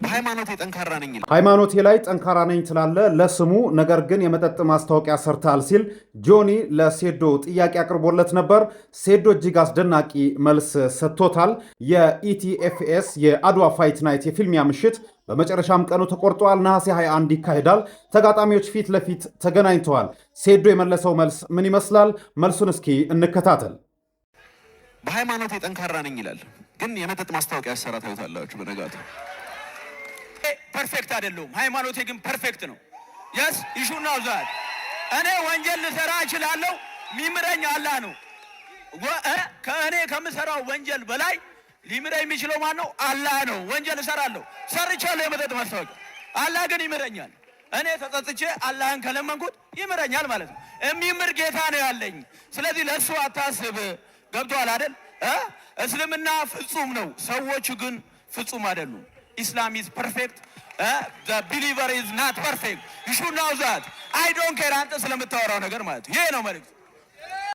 በሃይማኖቴ ጠንካራ ነኝ ይላል። ሃይማኖቴ ላይ ጠንካራ ነኝ ትላለ ለስሙ፣ ነገር ግን የመጠጥ ማስታወቂያ ሰርታል ሲል ጆኒ ለሴዶ ጥያቄ አቅርቦለት ነበር። ሴዶ እጅግ አስደናቂ መልስ ሰጥቶታል። የኢቲኤፍኤስ የአድዋ ፋይት ናይት የፊልሚያ ምሽት በመጨረሻም ቀኑ ተቆርጧል። ነሐሴ 21 ይካሄዳል። ተጋጣሚዎች ፊት ለፊት ተገናኝተዋል። ሴዶ የመለሰው መልስ ምን ይመስላል? መልሱን እስኪ እንከታተል። በሃይማኖቴ ጠንካራ ነኝ ይላል፣ ግን የመጠጥ ማስታወቂያ ሰራ ታዩታላችሁ በነጋቱ። ፐርፌክት አይደለም፣ ሃይማኖቴ ግን ፐርፌክት ነው። yes you should know that እኔ ወንጀል ልሰራ እችላለሁ፣ ሚምረኝ አላህ ነው። ከእኔ ከምሰራው ወንጀል በላይ ሊምረኝ የሚችለው ማን ነው? አላህ ነው። ወንጀል እሰራለሁ፣ ሰርቻለሁ የመጠጥ ማስታወቂያ፣ አላህ ግን ይምረኛል። እኔ ተጸጽቼ አላህን ከለመንኩት ይምረኛል ማለት ነው። የሚምር ጌታ ነው ያለኝ። ስለዚህ ለእሱ አታስብ። ገብቶሃል አይደል? እስልምና ፍጹም ነው፣ ሰዎቹ ግን ፍጹም አይደሉም። Islam is perfect. The believer is not perfect. You should know that. I don't care አንተ ስለምታወራው ነገር ማለት ይሄ ነው መልእክት።